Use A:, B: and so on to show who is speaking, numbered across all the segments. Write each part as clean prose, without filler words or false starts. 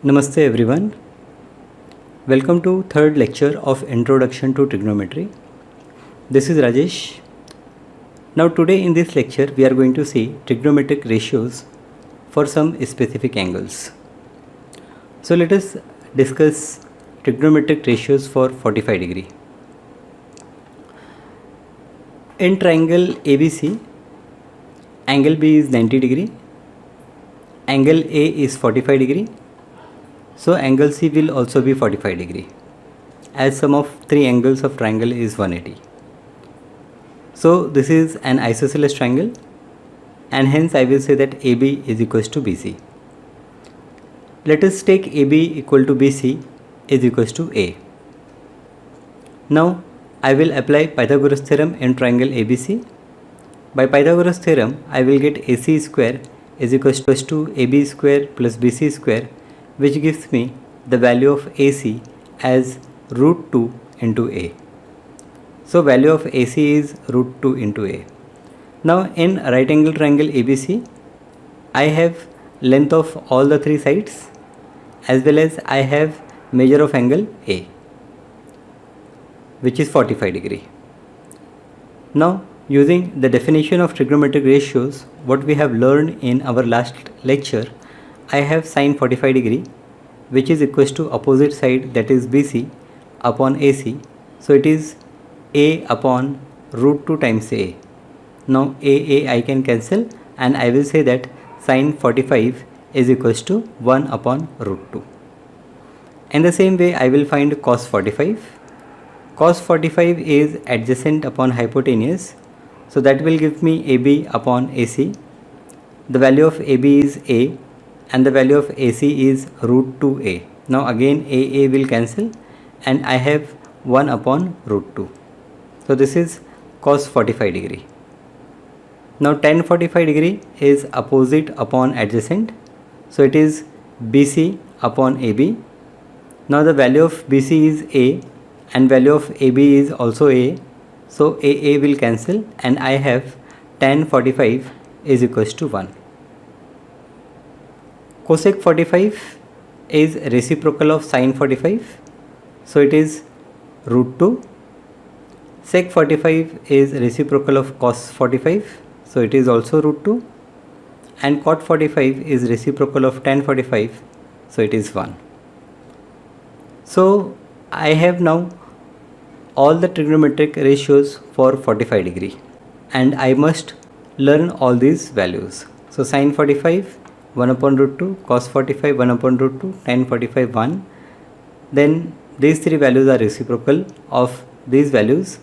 A: Namaste everyone. Welcome to third lecture of Introduction to Trigonometry. This is Rajesh. Now today in this lecture we are going to see trigonometric ratios for some specific angles. So let us discuss trigonometric ratios for 45 degree. In triangle ABC, angle B is 90 degree, angle A is 45 degree. So angle C will also be 45 degree, as sum of three angles of triangle is 180. So this is an isosceles triangle, and hence I will say that AB is equals to BC. Let us take AB equal to BC is equals to A. Now I will apply Pythagoras theorem in triangle ABC. By Pythagoras theorem I will get AC square is equals to AB square plus BC square, which gives me the value of AC as root 2 into A. So value of AC is root 2 into A. Now in right angle triangle ABC, I have length of all the three sides as well as I have measure of angle A, which is 45 degree. Now using the definition of trigonometric ratios, what we have learned in our last lecture, I have sin 45 degree, which is equals to opposite side, that is BC upon AC. So it is A upon root 2 times A. Now A I can cancel, and I will say that sin 45 is equals to 1 upon root 2. In the same way I will find cos 45. Cos 45 is adjacent upon hypotenuse. So that will give me AB upon AC. The value of AB is A, and the value of AC is root 2A. Now again AA will cancel, and I have 1 upon root 2. So this is cos 45 degree. Now tan 45 degree is opposite upon adjacent. So it is BC upon AB. Now the value of BC is A and value of AB is also A. So AA will cancel, and I have tan 45 is equals to 1. Cosec 45 is reciprocal of sin 45, so it is root 2. Sec 45 is reciprocal of cos 45, so it is also root 2. And cot 45 is reciprocal of tan 45, so it is 1. So I have now all the trigonometric ratios for 45 degree, and I must learn all these values. So sin 45 1 upon root 2, cos 45 1 upon root 2, tan 45 1. Then these three values are reciprocal of these values.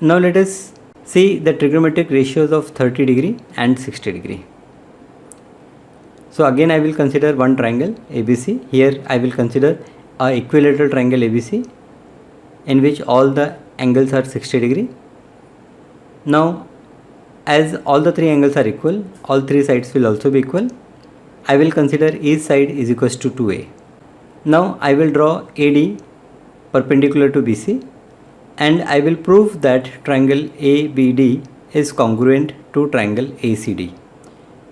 A: Now let us see the trigonometric ratios of 30 degree and 60 degree. So again I will consider one triangle ABC. Here I will consider a equilateral triangle ABC in which all the angles are 60 degree. Now as all the three angles are equal, all three sides will also be equal. I will consider each side is equals to 2A. Now I will draw AD perpendicular to BC, and I will prove that triangle ABD is congruent to triangle ACD.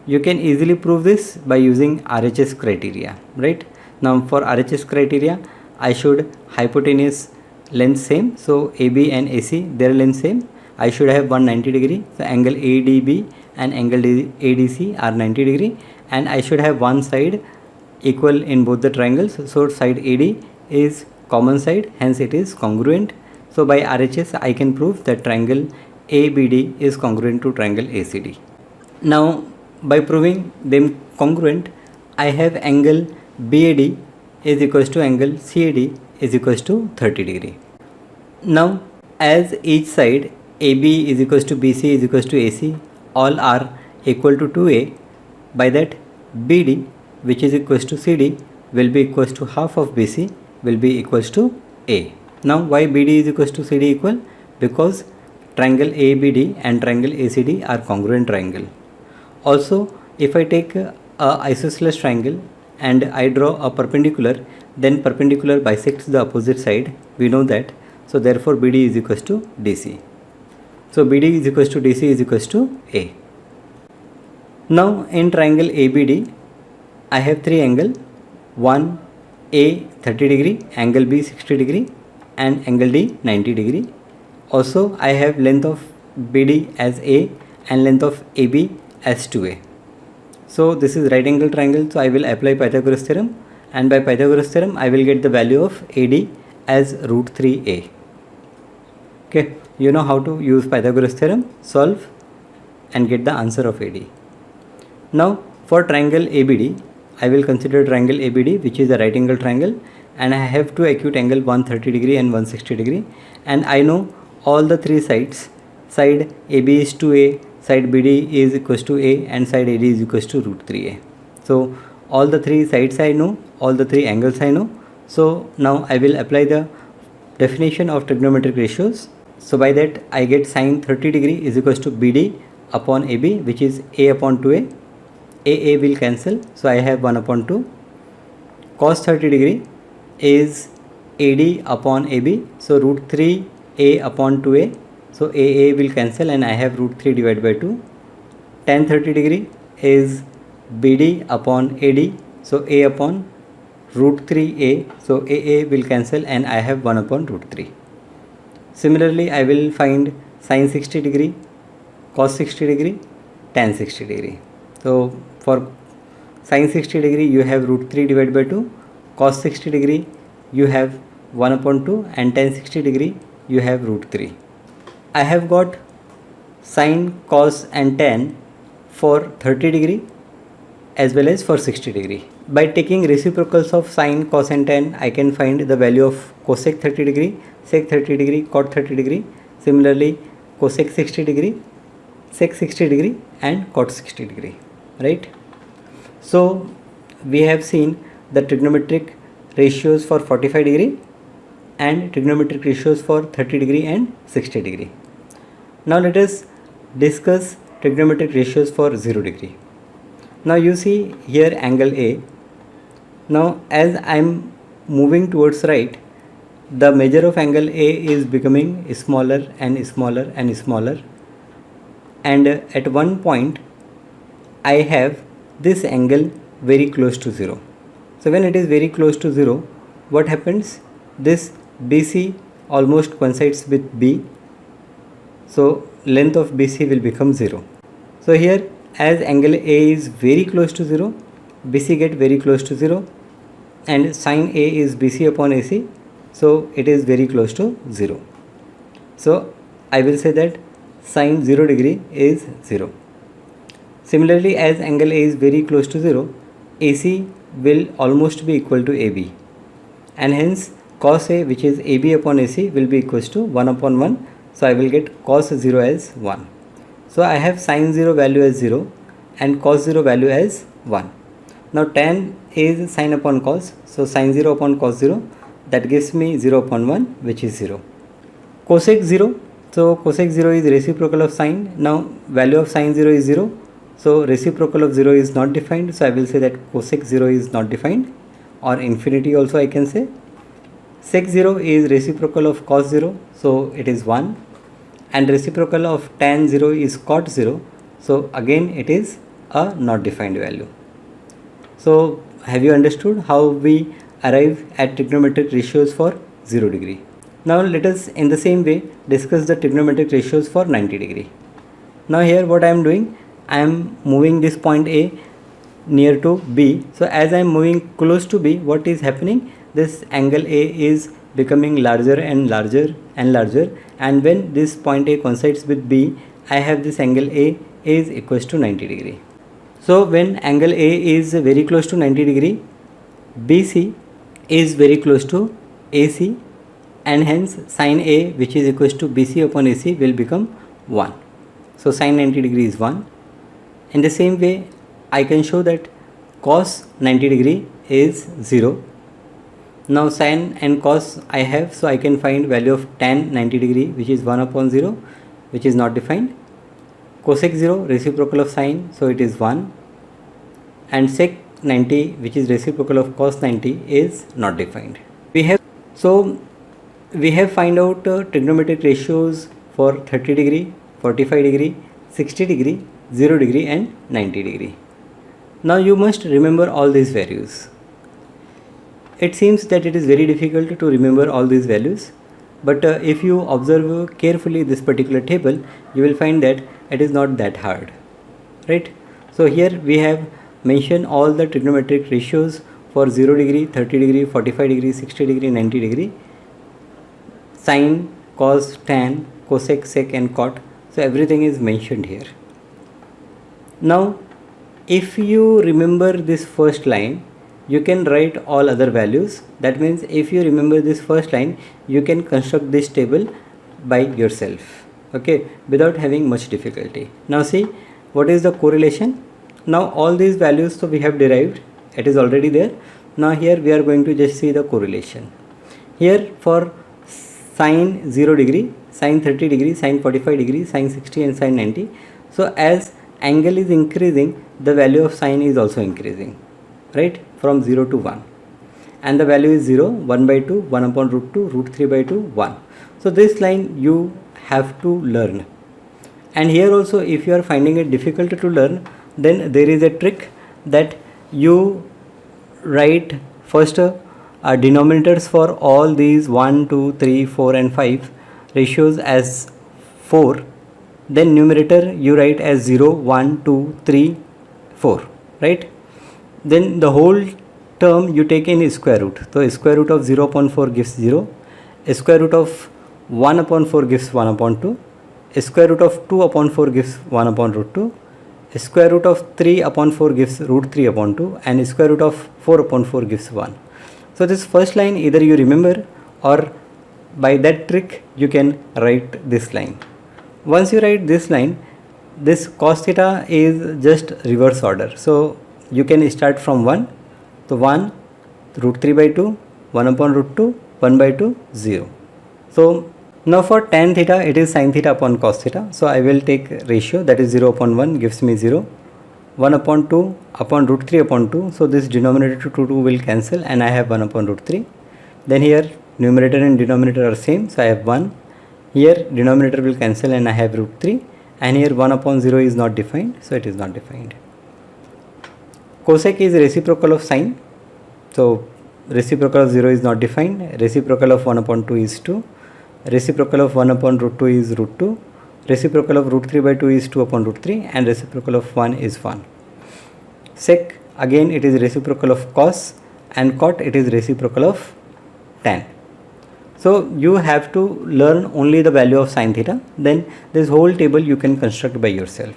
A: You can easily prove this by using RHS criteria, right? Now for RHS criteria, I should hypotenuse length same, so AB and AC their length same. I should have 190 degree, so angle ADB and angle ADC are 90 degree, and I should have one side equal in both the triangles. So side AD is common side, hence it is congruent. So by RHS I can prove that triangle ABD is congruent to triangle ACD. Now by proving them congruent, I have angle BAD is equals to angle CAD is equals to 30 degree. Now as each side AB is equals to BC is equals to AC, all are equal to 2A, by that BD, which is equals to CD, will be equals to half of BC will be equals to A. Now why BD is equals to CD equal? Because triangle ABD and triangle ACD are congruent triangle. Also if I take a isosceles triangle and I draw a perpendicular, then perpendicular bisects the opposite side, we know that. So therefore BD is equals to DC. So BD is equals to DC is equals to A. Now in triangle ABD, I have three angles. one A 30 degree, angle B 60 degree and angle D 90 degree. Also I have length of BD as A and length of AB as 2A. So this is right angle triangle, so I will apply Pythagoras theorem, and by Pythagoras theorem I will get the value of AD as root 3A. Okay, you know how to use Pythagoras theorem, solve and get the answer of AD. Now for triangle ABD, I will consider triangle ABD, which is a right angle triangle, and I have two acute angle 130 degree and 160 degree, and I know all the three sides. Side AB is 2A, side BD is equals to A, and side AD is equals to root 3A. So all the three sides I know, all the three angles I know. So now I will apply the definition of trigonometric ratios. So by that I get sine 30 degree is equals to BD upon AB, which is A upon 2A. AA will cancel, so I have 1 upon 2. Cos 30 degree is AD upon AB, so root 3A upon 2A. So AA will cancel and I have root 3 divided by 2. Tan 30 degree is BD upon AD, so A upon root 3A, so AA will cancel and I have 1 upon root 3. Similarly, I will find sin 60 degree, cos 60 degree, tan 60 degree. So for sin 60 degree you have root 3 divided by 2, cos 60 degree you have 1 upon 2, and tan 60 degree you have root 3. I have got sin, cos and tan for 30 degree as well as for 60 degree. By taking reciprocals of sin, cos and tan, I can find the value of cosec 30 degree, sec 30 degree, cot 30 degree. Similarly, cosec 60 degree, sec 60 degree and cot 60 degree, right? So we have seen the trigonometric ratios for 45 degree and trigonometric ratios for 30 degree and 60 degree. Now let us discuss trigonometric ratios for 0 degree. Now you see here angle A. Now as I am moving towards right, the measure of angle A is becoming smaller and smaller and smaller, and at one point I have this angle very close to 0. So when it is very close to 0, what happens? This BC almost coincides with B, so length of BC will become 0. So here as angle A is very close to 0, BC get very close to 0, and sin A is BC upon AC, so it is very close to 0. So I will say that sin 0 degree is 0. Similarly, as angle A is very close to 0, AC will almost be equal to AB, and hence cos A, which is AB upon AC, will be equals to 1 upon 1. So I will get cos 0 as 1. So I have sin 0 value as 0 and cos 0 value as 1. Now tan is sin upon cos, so sin 0 upon cos 0, that gives me 0 upon 1, which is 0. Cosec 0, so cosec 0 is reciprocal of sin. Now value of sin 0 is 0, so reciprocal of 0 is not defined, so I will say that cosec 0 is not defined, or infinity also I can say. Sec 0 is reciprocal of cos 0, so it is 1, and reciprocal of tan 0 is cot 0, so again it is a not defined value. So have you understood how we arrive at trigonometric ratios for 0 degree? Now let us in the same way discuss the trigonometric ratios for 90 degree. Now here what I am doing, I am moving this point A near to B. So as I am moving close to B, what is happening? This angle A is becoming larger and larger and larger, and when this point A coincides with B, I have this angle A is equals to 90 degree. So when angle A is very close to 90 degree, BC is very close to AC, and hence sin A, which is equals to BC upon AC, will become 1. So sin 90 degree is 1. In the same way, I can show that cos 90 degree is 0. Now sin and cos I have, so I can find value of tan 90 degree, which is 1 upon 0, which is not defined. Cosec 0 reciprocal of sin, so it is 1, and sec 90, which is reciprocal of cos 90, is not defined. We have find out trigonometric ratios for 30 degree, 45 degree, 60 degree, 0 degree and 90 degree. Now you must remember all these values. It seems that it is very difficult to remember all these values, but if you observe carefully this particular table, you will find that it is not that hard, right? So here we have mentioned all the trigonometric ratios for 0 degree, 30 degree, 45 degree, 60 degree, 90 degree, sine, cos, tan, cosec, sec and cot. So everything is mentioned here. Now if you remember this first line, you can write all other values. That means if you remember this first line, you can construct this table by yourself, okay, without having much difficulty. Now see what is the correlation. Now all these values so we have derived, it is already there. Now here we are going to just see the correlation. Here for sine 0 degree, sine 30 degree, sine 45 degree, sine 60 and sine 90. So as angle is increasing, the value of sine is also increasing, right, from 0 to 1, and the value is 0, 1 by 2, 1 upon root 2, root 3 by 2, 1. So this line you have to learn. And here also if you are finding it difficult to learn, then there is a trick that you write first denominators for all these 1, 2, 3, 4 and 5 ratios as 4. Then numerator you write as 0, 1, 2, 3, 4, right? Then the whole term you take in square root. So square root of 0 upon 4 gives 0. Square root of 1 upon 4 gives 1 upon 2. Square root of 2 upon 4 gives 1 upon root 2. Square root of 3 upon 4 gives root 3 upon 2. And square root of 4 upon 4 gives 1. So this first line either you remember, or by that trick you can write this line. Once you write this line, this cos theta is just reverse order. So you can start from 1. So 1, root 3 by 2, 1 upon root 2, 1 by 2, 0. So now for tan theta, it is sin theta upon cos theta. So I will take ratio, that is 0 upon 1 gives me 0. 1 upon 2 upon root 3 upon 2. So this denominator to 2 will cancel and I have 1 upon root 3. Then here numerator and denominator are same. So I have 1. Here denominator will cancel and I have root 3. And here 1 upon 0 is not defined. So it is not defined. Cosec is reciprocal of sine. So reciprocal of 0 is not defined. Reciprocal of 1 upon 2 is 2. Reciprocal of 1 upon root 2 is root 2. Reciprocal of root 3 by 2 is 2 upon root 3. And reciprocal of 1 is 1. Sec, again it is reciprocal of cos, and cot it is reciprocal of tan. So you have to learn only the value of sin theta. Then this whole table you can construct by yourself.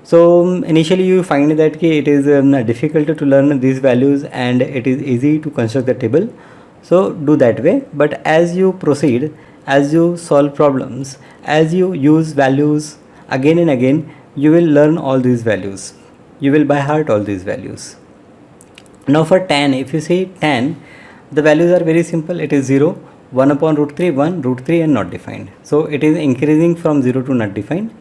A: So initially you find that it is difficult to learn these values and it is easy to construct the table. So do that way. But as you proceed, as you solve problems, as you use values again and again, you will learn all these values. You will by heart all these values. Now for tan, if you see tan, the values are very simple. It is 0, 1 upon root 3, 1, root 3 and not defined. So it is increasing from 0 to not defined.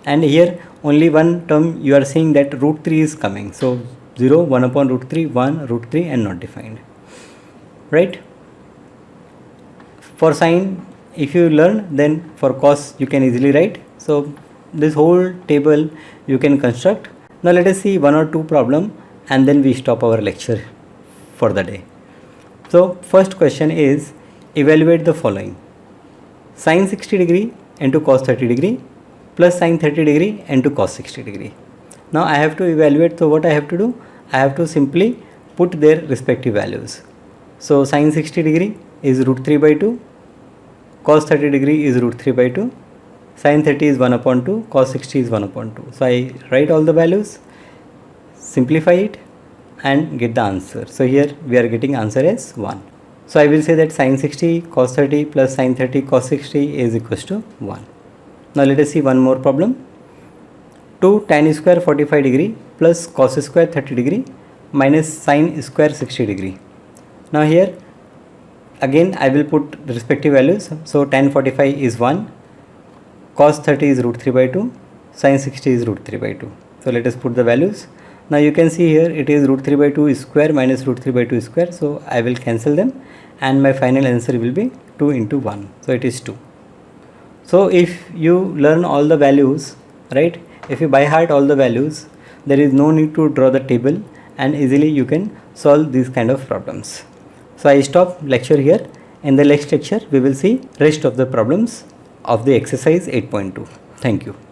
A: And here only one term you are seeing that root 3 is coming. So 0, 1 upon root 3, 1, root 3 and not defined. Right? For sine, if you learn, then for cos you can easily write. So this whole table you can construct. Now let us see one or two problem and then we stop our lecture for the day. So first question is, evaluate the following: sin 60 degree into cos 30 degree plus sin 30 degree into cos 60 degree. Now I have to evaluate, so what I have to do? I have to simply put their respective values. So sin 60 degree is root 3 by 2, cos 30 degree is root 3 by 2, sin 30 is 1 upon 2, cos 60 is 1 upon 2. So I write all the values, simplify it and get the answer. So here we are getting answer as 1. So I will say that sin 60 cos 30 plus sin 30 cos 60 is equals to 1. Now let us see one more problem. 2 tan square 45 degree plus cos square 30 degree minus sin square 60 degree. Now here again I will put the respective values. So tan 45 is 1, cos 30 is root 3 by 2, sin 60 is root 3 by 2. So let us put the values. Now you can see here it is root 3 by 2 square minus root 3 by 2 square. So I will cancel them and my final answer will be 2 into 1. So it is 2. So if you learn all the values, right, if you by heart all the values, there is no need to draw the table and easily you can solve these kind of problems. So I stop lecture here. In the next lecture we will see rest of the problems of the exercise 8.2. Thank you.